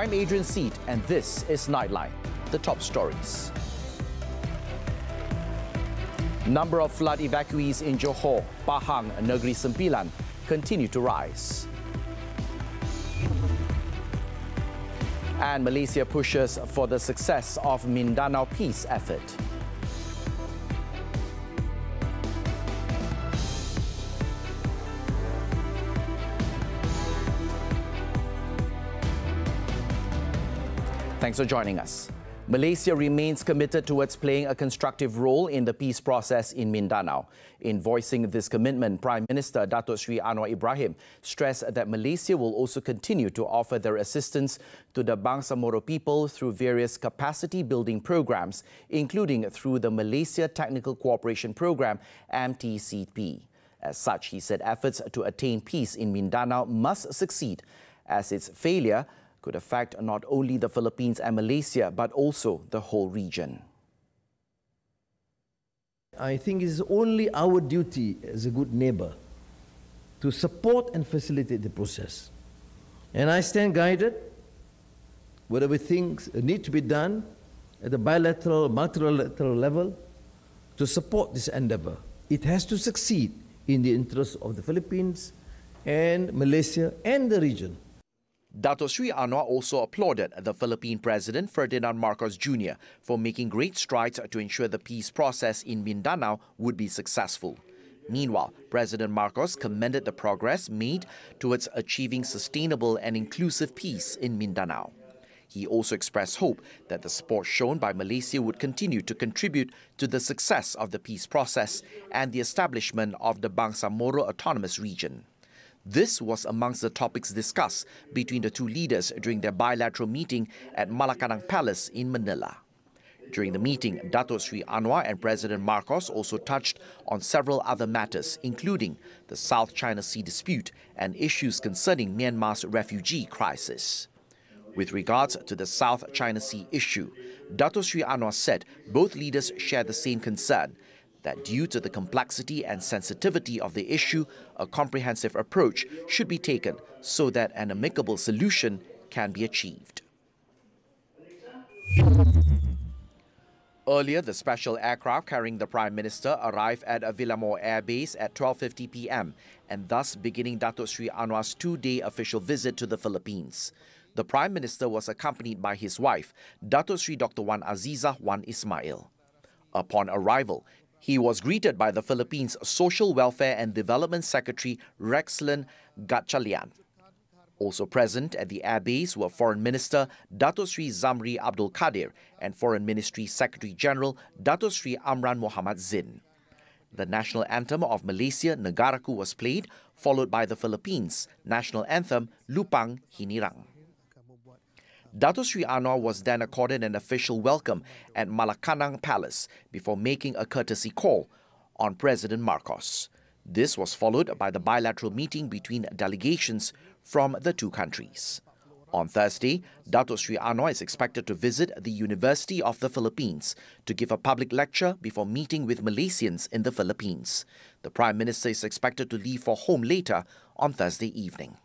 I'm Adrian Seet, and this is Nightline, the top stories. Number of flood evacuees in Johor, Pahang, Negeri Sembilan continue to rise. And Malaysia pushes for the success of Mindanao peace effort. Thanks for joining us. Malaysia remains committed towards playing a constructive role in the peace process in Mindanao. In voicing this commitment, Prime Minister Datuk Seri Anwar Ibrahim stressed that Malaysia will also continue to offer their assistance to the Bangsa Moro people through various capacity-building programs, including through the Malaysia Technical Cooperation Program, MTCP. As such, he said efforts to attain peace in Mindanao must succeed, as its failure could affect not only the Philippines and Malaysia, but also the whole region. I think it is only our duty as a good neighbor to support and facilitate the process. And I stand guided, whatever things need to be done at the bilateral, multilateral level to support this endeavor. It has to succeed in the interest of the Philippines and Malaysia and the region. Datuk Seri Anwar also applauded the Philippine President Ferdinand Marcos Jr. for making great strides to ensure the peace process in Mindanao would be successful. Meanwhile, President Marcos commended the progress made towards achieving sustainable and inclusive peace in Mindanao. He also expressed hope that the support shown by Malaysia would continue to contribute to the success of the peace process and the establishment of the Bangsa Moro Autonomous Region. This was amongst the topics discussed between the two leaders during their bilateral meeting at Malacanang Palace in Manila. During the meeting, Datuk Seri Anwar and President Marcos also touched on several other matters, including the South China Sea dispute and issues concerning Myanmar's refugee crisis. With regards to the South China Sea issue, Datuk Seri Anwar said both leaders share the same concern, that due to the complexity and sensitivity of the issue, a comprehensive approach should be taken so that an amicable solution can be achieved. Earlier, the special aircraft carrying the Prime Minister arrived at Villamore Air Base at 12:50 p.m. and thus beginning Datuk Seri Anwar's two-day official visit to the Philippines. The Prime Minister was accompanied by his wife, Datuk Seri Dr. Wan Azizah Wan Ismail. Upon arrival, he was greeted by the Philippines Social Welfare and Development Secretary Rexlen Gatchalian. Also present at the airbase were Foreign Minister Datuk Seri Zamri Abdul Kadir and Foreign Ministry Secretary General Datuk Seri Amran Muhammad Zin. The national anthem of Malaysia, Negaraku, was played, followed by the Philippines' national anthem, Lupang Hinirang. Datuk Seri Anwar was then accorded an official welcome at Malacanang Palace before making a courtesy call on President Marcos. This was followed by the bilateral meeting between delegations from the two countries. On Thursday, Datuk Seri Anwar is expected to visit the University of the Philippines to give a public lecture before meeting with Malaysians in the Philippines. The Prime Minister is expected to leave for home later on Thursday evening.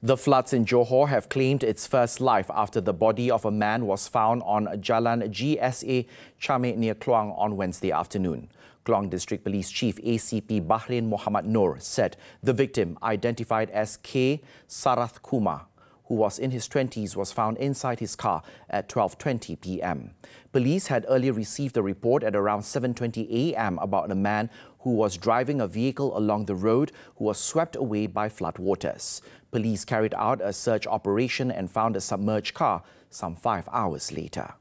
The floods in Johor have claimed its first life after the body of a man was found on Jalan GSA Chame near Kluang on Wednesday afternoon. Kluang District Police Chief ACP Bahrain Muhammad Noor said the victim, identified as K. Sarath Kumar, who was in his 20s, was found inside his car at 12:20 p.m. Police had earlier received a report at around 7:20 a.m. about a man who was driving a vehicle along the road who was swept away by floodwaters. Police carried out a search operation and found a submerged car some 5 hours later.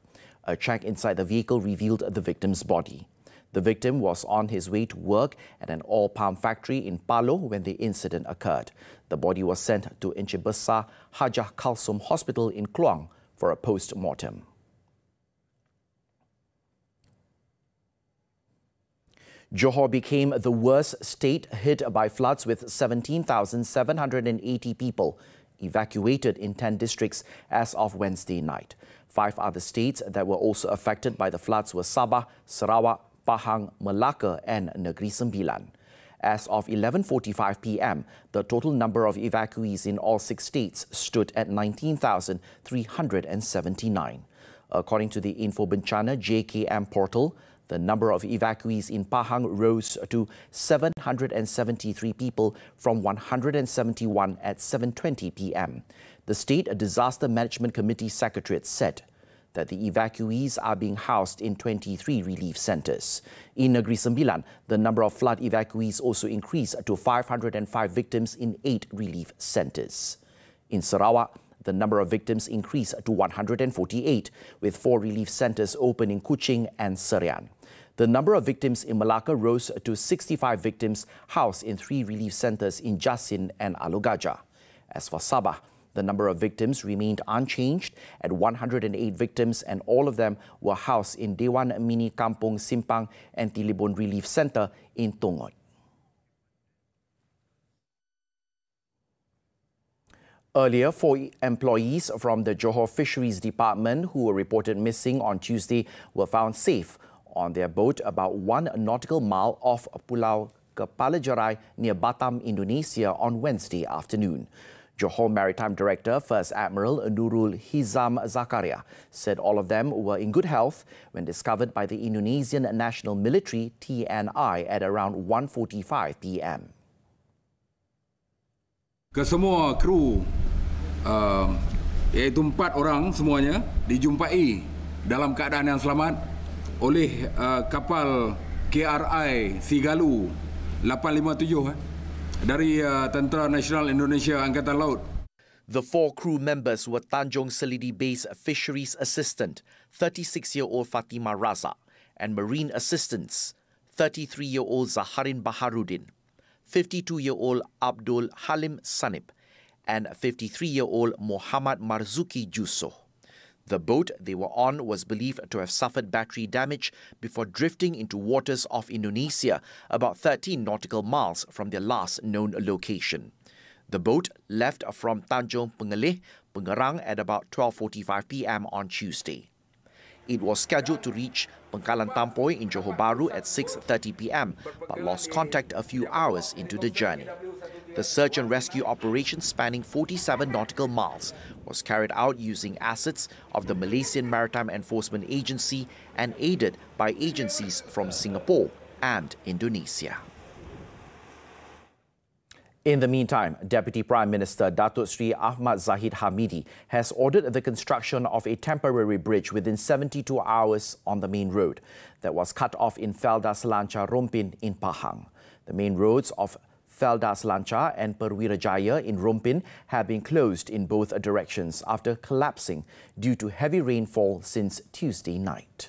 A check inside the vehicle revealed the victim's body. The victim was on his way to work at an oil palm factory in Palo when the incident occurred. The body was sent to Encik Besar Hajah Kalsum Hospital in Kluang for a post-mortem. Johor became the worst state hit by floods with 17,780 people evacuated in 10 districts as of Wednesday night. 5 other states that were also affected by the floods were Sabah, Sarawak, Pahang, Malacca and Negeri Sembilan. As of 11:45 p.m., the total number of evacuees in all 6 states stood at 19,379. According to the Info Bencana JKM portal, the number of evacuees in Pahang rose to 773 people from 171 at 7:20 p.m. The State Disaster Management Committee Secretariat said that the evacuees are being housed in 23 relief centres. In Negeri Sembilan, the number of flood evacuees also increased to 505 victims in 8 relief centres. In Sarawak, the number of victims increased to 148, with 4 relief centres open in Kuching and Serian. The number of victims in Malacca rose to 65 victims housed in 3 relief centres in Jasin and Alor Gajah. As for Sabah, the number of victims remained unchanged at 108 victims, and all of them were housed in Dewan Mini Kampung Simpang and Tilibon Relief Centre in Tongot. Earlier, 4 employees from the Johor Fisheries Department who were reported missing on Tuesday were found safe on their boat about 1 nautical mile off Pulau Kepalajarai near Batam, Indonesia on Wednesday afternoon. Johor Maritime Director First Admiral Nurul Hizam Zakaria said all of them were in good health when discovered by the Indonesian National Military TNI at around 1:45 p.m. Ke semua kru iaitu 4 orang semuanya dijumpai dalam keadaan yang selamat oleh kapal KRI Sigalu 857 dari Tentera Nasional Indonesia Angkatan Laut. The 4 crew members were Tanjung Selidi-based Fisheries Assistant, 36-year-old Fatima Raza, and Marine Assistants, 33-year-old Zaharin Baharudin, 52-year-old Abdul Halim Sanib, and 53-year-old Muhammad Marzuki Jusoh. The boat they were on was believed to have suffered battery damage before drifting into waters off Indonesia, about 13 nautical miles from their last known location. The boat left from Tanjung Pengelih, Pengerang at about 12:45 p.m. on Tuesday. It was scheduled to reach Pangkalan Tampoi in Johor Bahru at 6:30 p.m. but lost contact a few hours into the journey. The search and rescue operation, spanning 47 nautical miles, was carried out using assets of the Malaysian Maritime Enforcement Agency and aided by agencies from Singapore and Indonesia. In the meantime, Deputy Prime Minister Datuk Sri Ahmad Zahid Hamidi has ordered the construction of a temporary bridge within 72 hours on the main road that was cut off in Felda Selancar Rompin in Pahang. The main roads of Felda Selancar and Perwirajaya in Rompin have been closed in both directions after collapsing due to heavy rainfall since Tuesday night.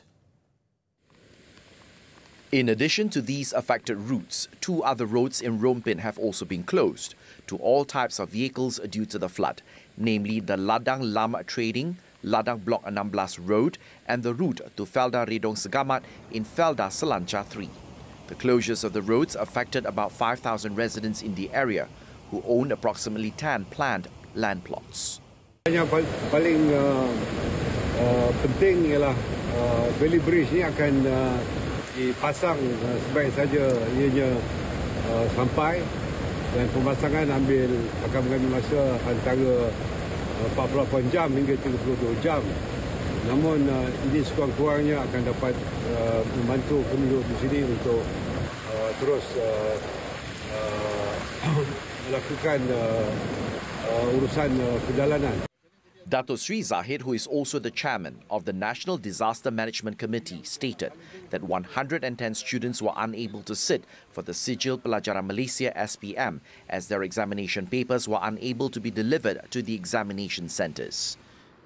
In addition to these affected routes, 2 other roads in Rompin have also been closed to all types of vehicles due to the flood, namely the Ladang Lam Trading, Ladang Block 16 Road and the route to Felda Redong Segamat in Felda Selancar 3. The closures of the roads affected about 5,000 residents in the area who own approximately 10 planned land plots. Yang paling penting ialah Valley Bridge ini akan dipasang sebaik saja ianya sampai, dan pemasangan akan mengambil masa antara 48 jam hingga 32 jam. Namun ini sekurang-kurangnya akan dapat membantu penduduk di sini untuk terus melakukan urusan perjalanan. Datuk Sri Zahid, who is also the chairman of the National Disaster Management Committee, stated that 110 students were unable to sit for the Sijil Pelajaran Malaysia SPM as their examination papers were unable to be delivered to the examination centres.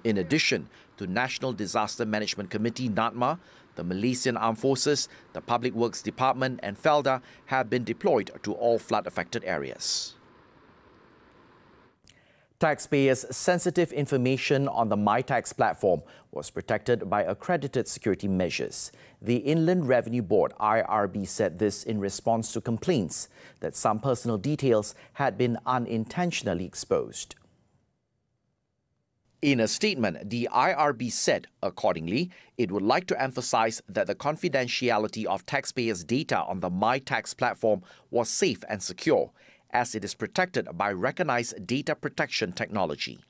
In addition to National Disaster Management Committee NADMA, the Malaysian Armed Forces, the Public Works Department and Felda have been deployed to all flood-affected areas. Taxpayers' sensitive information on the MyTax platform was protected by accredited security measures. The Inland Revenue Board, IRB, said this in response to complaints that some personal details had been unintentionally exposed. In a statement, the IRB said, accordingly, it would like to emphasize that the confidentiality of taxpayers' data on the MyTax platform was safe and secure, as it is protected by recognized data protection technology.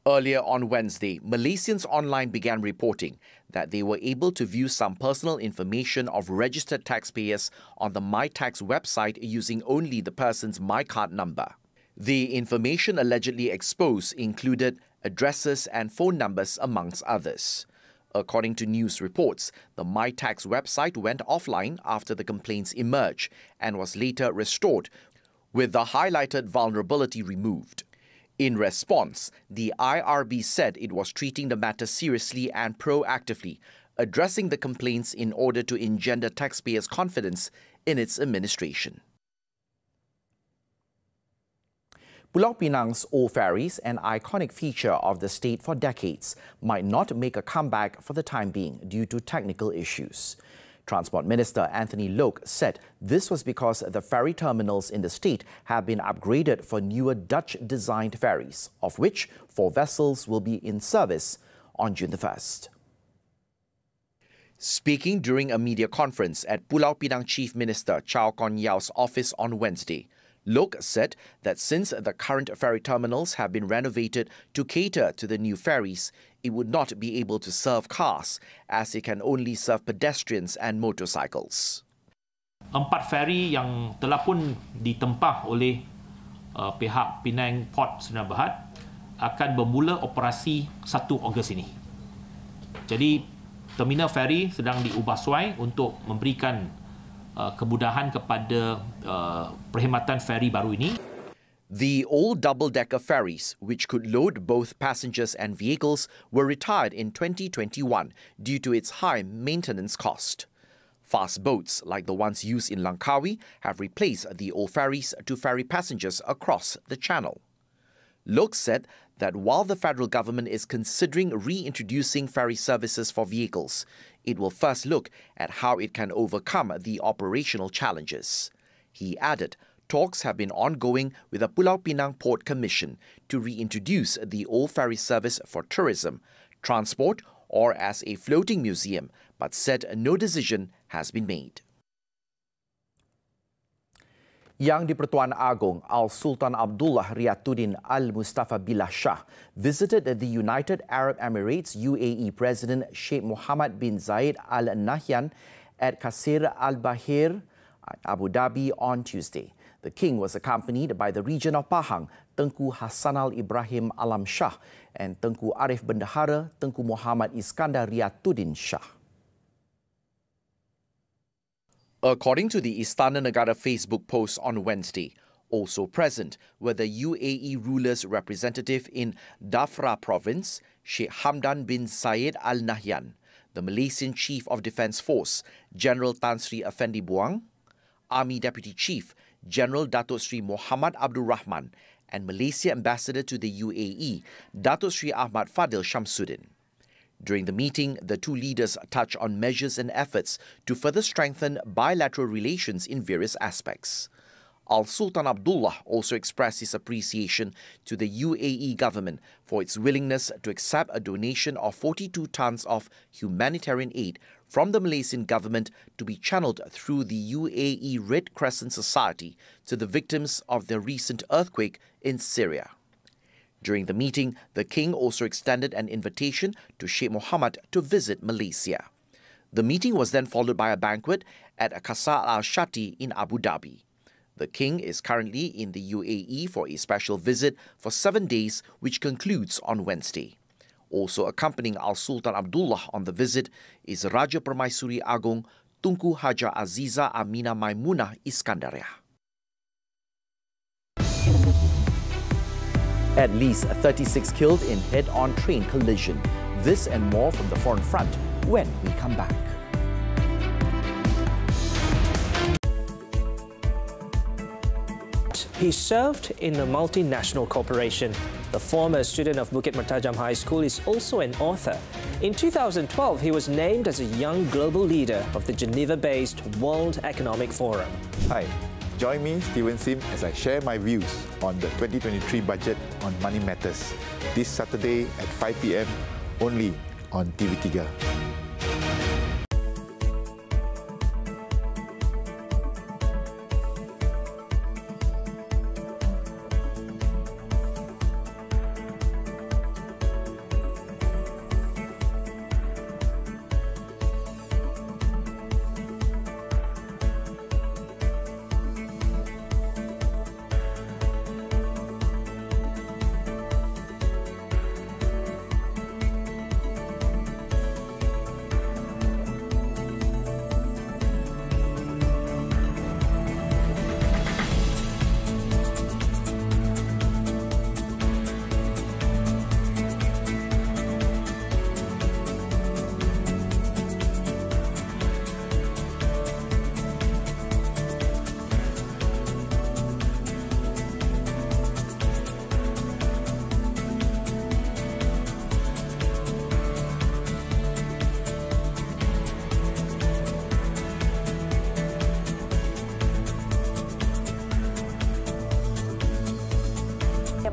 Earlier on Wednesday, Malaysians Online began reporting that they were able to view some personal information of registered taxpayers on the MyTax website using only the person's MyCard number. The information allegedly exposed included addresses and phone numbers, amongst others. According to news reports, the MyTax website went offline after the complaints emerged and was later restored, with the highlighted vulnerability removed. In response, the IRB said it was treating the matter seriously and proactively, addressing the complaints in order to engender taxpayers' confidence in its administration. Pulau Pinang's old ferries, an iconic feature of the state for decades, might not make a comeback for the time being due to technical issues. Transport Minister Anthony Loke said this was because the ferry terminals in the state have been upgraded for newer Dutch-designed ferries, of which 4 vessels will be in service on June the 1st. Speaking during a media conference at Pulau Pinang Chief Minister Chow Kon Yeow's office on Wednesday, Loke said that since the current ferry terminals have been renovated to cater to the new ferries, it would not be able to serve cars, as it can only serve pedestrians and motorcycles. 4 feri yang telah pun ditempah oleh pihak Penang Port Sdn Bhd akan bermula operasi 1 Ogos ini. Jadi, terminal feri sedang diubah suai untuk memberikan kemudahan kepada perkhidmatan feri baru ini. The old double-decker ferries, which could load both passengers and vehicles, were retired in 2021 due to its high maintenance cost. Fast boats, like the ones used in Langkawi, have replaced the old ferries to ferry passengers across the channel. Loke said that while the federal government is considering reintroducing ferry services for vehicles, it will first look at how it can overcome the operational challenges. He added, talks have been ongoing with the Pulau Pinang Port Commission to reintroduce the old ferry service for tourism, transport, or as a floating museum, but said no decision has been made. Yang di-Pertuan Agong Al-Sultan Abdullah Riyatuddin Al-Mustafa Billah Shah visited the United Arab Emirates UAE President Sheikh Mohammed bin Zayed Al Nahyan at Qasr Al Bahir, Abu Dhabi on Tuesday. The king was accompanied by the Regent of Pahang, Tengku Hassanal Ibrahim Alam Shah, and Tengku Arif Bendahara Tengku Muhammad Iskandar Riyatuddin Shah. According to the Istana Negara Facebook post on Wednesday, also present were the UAE ruler's representative in Dhafra province, Sheikh Hamdan bin Zayed Al Nahyan, the Malaysian Chief of Defence Force, General Tan Sri Effendi Buang, Army Deputy Chief, General Datuk Sri Muhammad Abdul Rahman, and Malaysia Ambassador to the UAE, Datuk Sri Ahmad Fadil Shamsuddin. During the meeting, the two leaders touched on measures and efforts to further strengthen bilateral relations in various aspects. Al-Sultan Abdullah also expressed his appreciation to the UAE government for its willingness to accept a donation of 42 tons of humanitarian aid from the Malaysian government to be channeled through the UAE Red Crescent Society to the victims of the recent earthquake in Syria. During the meeting, the king also extended an invitation to Sheikh Mohammed to visit Malaysia. The meeting was then followed by a banquet at Qasr Al-Shati in Abu Dhabi. The king is currently in the UAE for a special visit for 7 days, which concludes on Wednesday. Also accompanying Al-Sultan Abdullah on the visit is Raja Permaisuri Agong Tunku Haja Aziza Amina Maimunah Iskandaria. At least 36 killed in head-on train collision. This and more from the foreign front when we come back. He served in a multinational corporation. The former student of Bukit Mertajam High School is also an author. In 2012, he was named as a young global leader of the Geneva-based World Economic Forum. Hi, join me, Stephen Sim, as I share my views on the 2023 budget on Money Matters this Saturday at 5 p.m. only on TV3.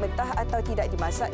mentah atau tidak dimasak.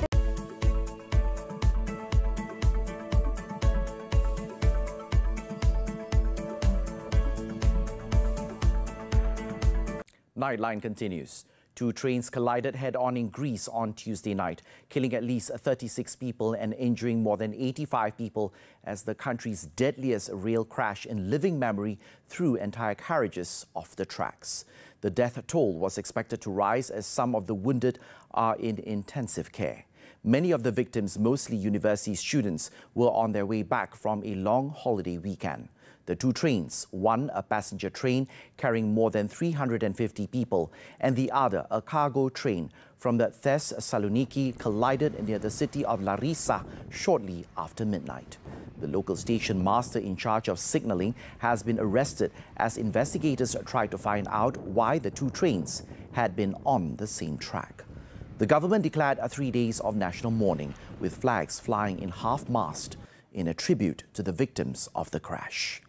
Nightline continues. Two trains collided head-on in Greece on Tuesday night, killing at least 36 people and injuring more than 85 people as the country's deadliest rail crash in living memory threw entire carriages off the tracks. The death toll was expected to rise as some of the wounded are in intensive care. Many of the victims, mostly university students, were on their way back from a long holiday weekend. The two trains, one a passenger train carrying more than 350 people and the other a cargo train from the Thessaloniki, collided near the city of Larissa shortly after midnight. The local station master in charge of signalling has been arrested as investigators try to find out why the two trains had been on the same track. The government declared 3 days of national mourning with flags flying in half-mast in a tribute to the victims of the crash.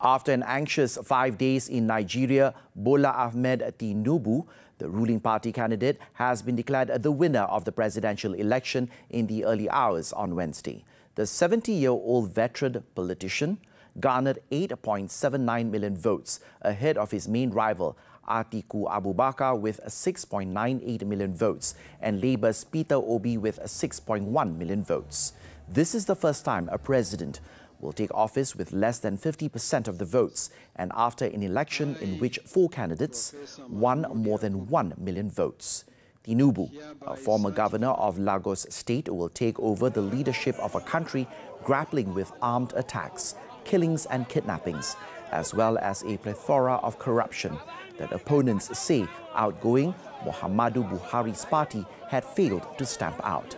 After an anxious 5 days in Nigeria, Bola Ahmed Tinubu, the ruling party candidate, has been declared the winner of the presidential election in the early hours on Wednesday. The 70-year-old veteran politician garnered 8.79 million votes ahead of his main rival, Atiku Abubakar, with 6.98 million votes, and Labour's Peter Obi with 6.1 million votes. This is the first time a president will take office with less than 50% of the votes, and after an election in which 4 candidates won more than 1 million votes. Tinubu, a former governor of Lagos State, will take over the leadership of a country grappling with armed attacks, killings and kidnappings, as well as a plethora of corruption that opponents say outgoing Muhammadu Buhari's party had failed to stamp out.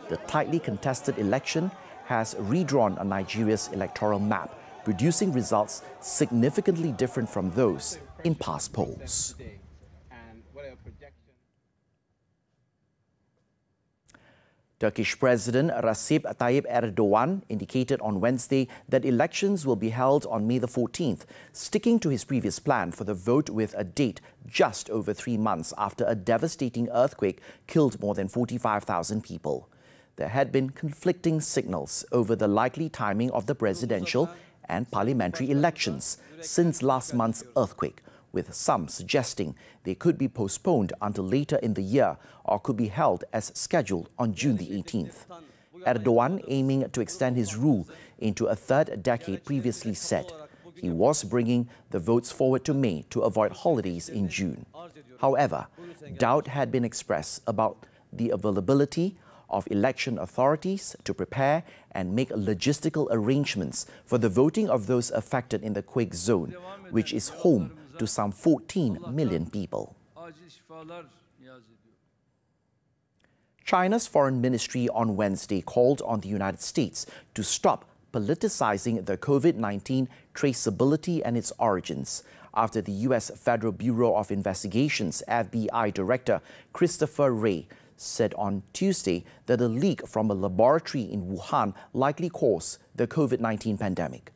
The tightly contested election has redrawn Nigeria's electoral map, producing results significantly different from those in past polls. Turkish President Recep Tayyip Erdogan indicated on Wednesday that elections will be held on May the 14th, sticking to his previous plan for the vote with a date just over 3 months after a devastating earthquake killed more than 45,000 people. There had been conflicting signals over the likely timing of the presidential and parliamentary elections since last month's earthquake, with some suggesting they could be postponed until later in the year or could be held as scheduled on June the 18th. Erdogan, aiming to extend his rule into a third decade, previously said he was bringing the votes forward to May to avoid holidays in June. However, doubt had been expressed about the availability of election authorities to prepare and make logistical arrangements for the voting of those affected in the quake zone, which is home to some 14 million people. China's foreign ministry on Wednesday called on the United States to stop politicizing the COVID-19 traceability and its origins after the U.S. Federal Bureau of Investigation's FBI Director Christopher Wray said on Tuesday that a leak from a laboratory in Wuhan likely caused the COVID-19 pandemic.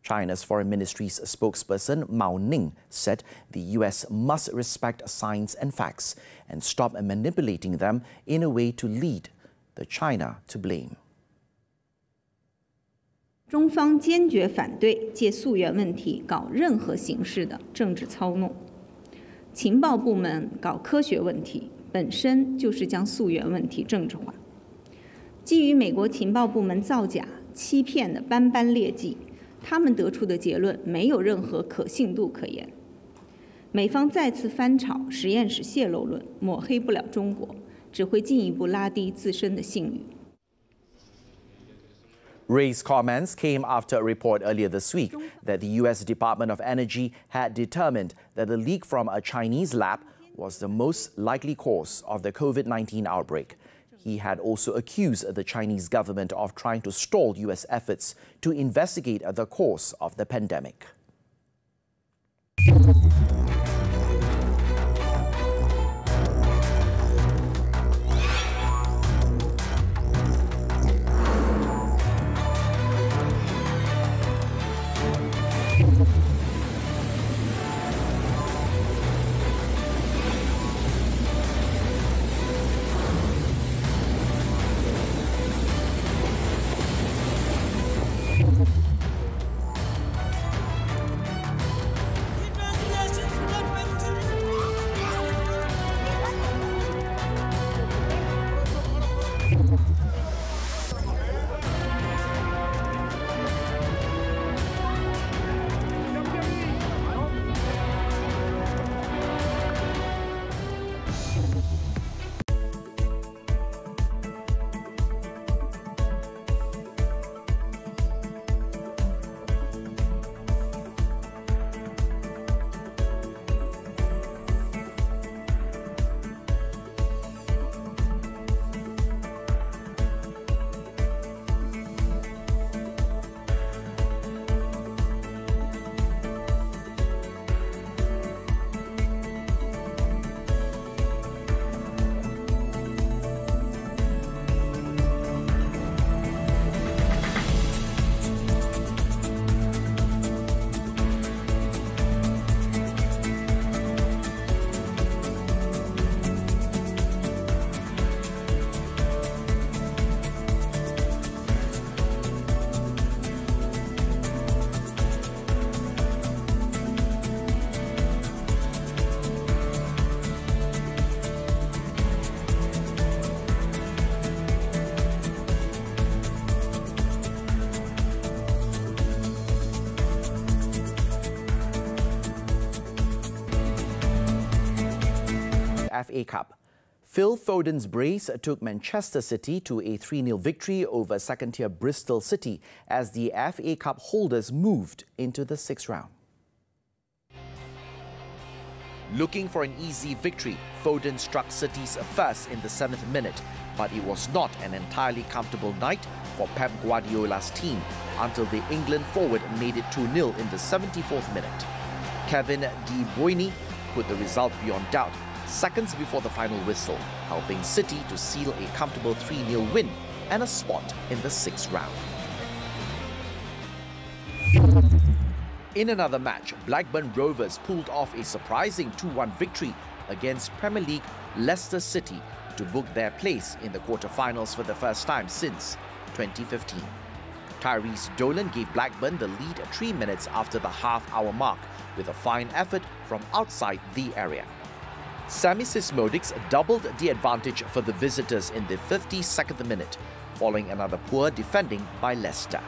China's Foreign Ministry's spokesperson Mao Ning said the US must respect science and facts and stop manipulating them in a way to lead the China to blame. 中方坚决反对借溯源问题搞任何形式的政治操弄。情报部门搞科学问题，本身就是将溯源问题政治化。基于美国情报部门造假、欺骗的斑斑劣迹，他们得出的结论没有任何可信度可言。美方再次翻炒实验室泄露论，抹黑不了中国，只会进一步拉低自身的信誉。 Ray's comments came after a report earlier this week that the US Department of Energy had determined that the leak from a Chinese lab was the most likely cause of the COVID-19 outbreak. He had also accused the Chinese government of trying to stall US efforts to investigate the cause of the pandemic. FA Cup. Phil Foden's brace took Manchester City to a 3-0 victory over second-tier Bristol City as the FA Cup holders moved into the 6th round. Looking for an easy victory, Foden struck City's first in the 7th minute, but it was not an entirely comfortable night for Pep Guardiola's team until the England forward made it 2-0 in the 74th minute. Kevin De Bruyne put the result beyond doubt seconds before the final whistle, helping City to seal a comfortable 3-0 win and a spot in the 6th round. In another match, Blackburn Rovers pulled off a surprising 2-1 victory against Premier League Leicester City to book their place in the quarter-finals for the first time since 2015. Tyrese Dolan gave Blackburn the lead 3 minutes after the half-hour mark with a fine effort from outside the area. Sami Sismodics doubled the advantage for the visitors in the 52nd minute, following another poor defending by Leicester.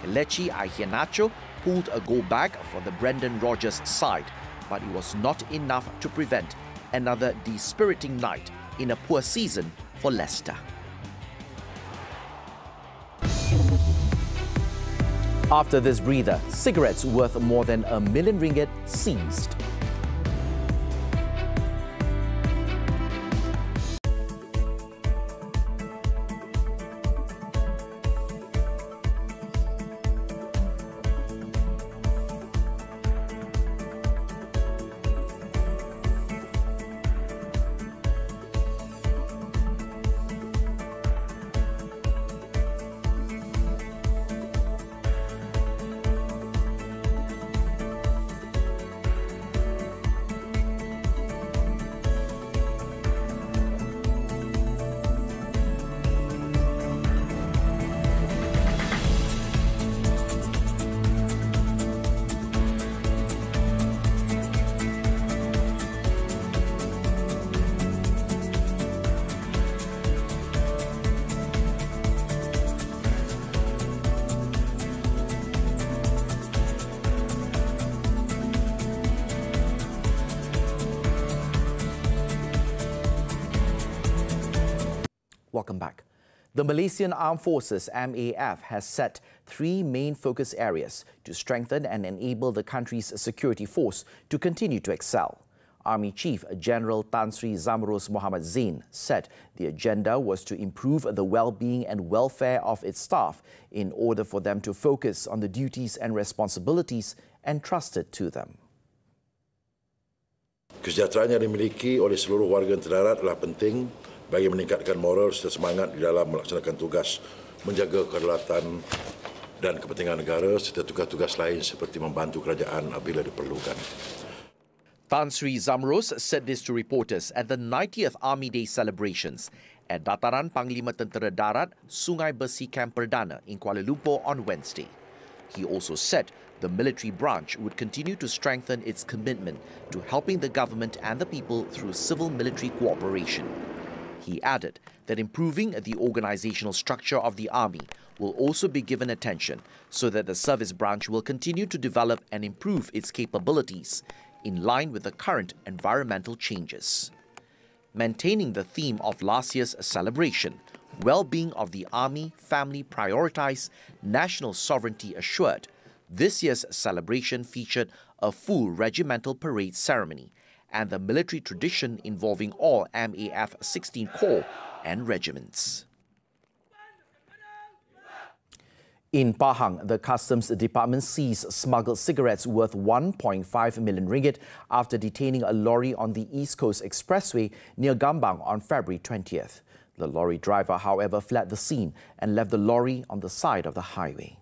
Kelechi Iheanacho pulled a goal back for the Brendan Rodgers side, but it was not enough to prevent another dispiriting night in a poor season for Leicester. After this breather, cigarettes worth more than R1 million seized. Welcome back. The Malaysian Armed Forces, MAF, has set 3 main focus areas to strengthen and enable the country's security force to continue to excel. Army Chief General Tan Sri Zamrus Muhammad Zain said the agenda was to improve the well-being and welfare of its staff in order for them to focus on the duties and responsibilities entrusted to them. Kesejahteraan yang dimiliki oleh seluruh warga tentera adalah penting bagi meningkatkan moral serta semangat di dalam melaksanakan tugas menjaga kedaulatan dan kepentingan negara serta tugas-tugas lain seperti membantu kerajaan apabila diperlukan. Tan Sri Zamrus said this to reporters at the 90th Army Day celebrations at Dataran Panglima Tentera Darat, Sungai Besi Camp Perdana in Kuala Lumpur on Wednesday. He also said the military branch would continue to strengthen its commitment to helping the government and the people through civil-military cooperation. He added that improving the organizational structure of the army will also be given attention so that the service branch will continue to develop and improve its capabilities in line with the current environmental changes. Maintaining the theme of last year's celebration, well-being of the army, family prioritized, national sovereignty assured, this year's celebration featured a full regimental parade ceremony and the military tradition involving all MAF 16 Corps and regiments. In Pahang, the Customs Department seized smuggled cigarettes worth 1.5 million ringgit after detaining a lorry on the East Coast Expressway near Gambang on February 20th. The lorry driver, however, fled the scene and left the lorry on the side of the highway.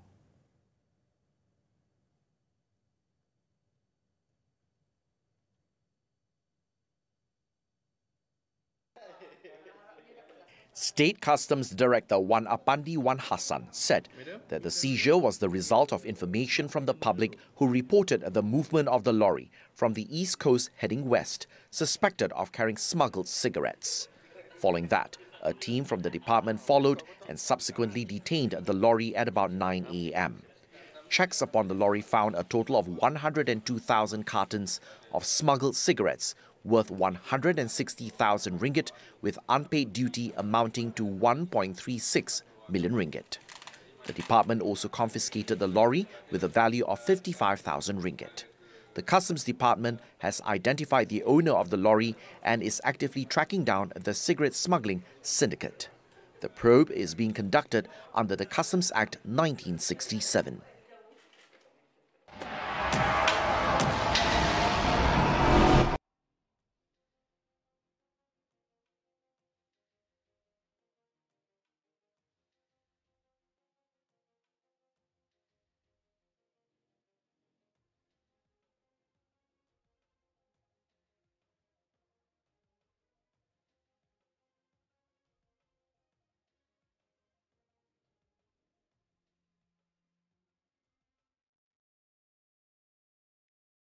State Customs Director Wan Apandi Wan Hassan said that the seizure was the result of information from the public who reported the movement of the lorry from the East Coast heading west, suspected of carrying smuggled cigarettes. Following that, a team from the department followed and subsequently detained the lorry at about 9 a.m. Checks upon the lorry found a total of 102,000 cartons of smuggled cigarettes worth 160,000 ringgit with unpaid duty amounting to 1.36 million ringgit. The department also confiscated the lorry with a value of 55,000 ringgit. The Customs Department has identified the owner of the lorry and is actively tracking down the cigarette smuggling syndicate. The probe is being conducted under the Customs Act 1967.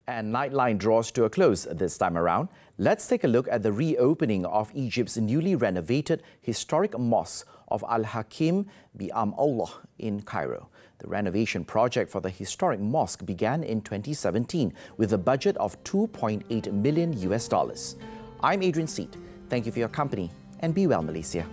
And Nightline draws to a close this time around. Let's take a look at the reopening of Egypt's newly renovated historic mosque of Al-Hakim Bi'am Allah in Cairo. The renovation project for the historic mosque began in 2017 with a budget of $2.8 million. I'm Adrian Seet. Thank you for your company and be well, Malaysia.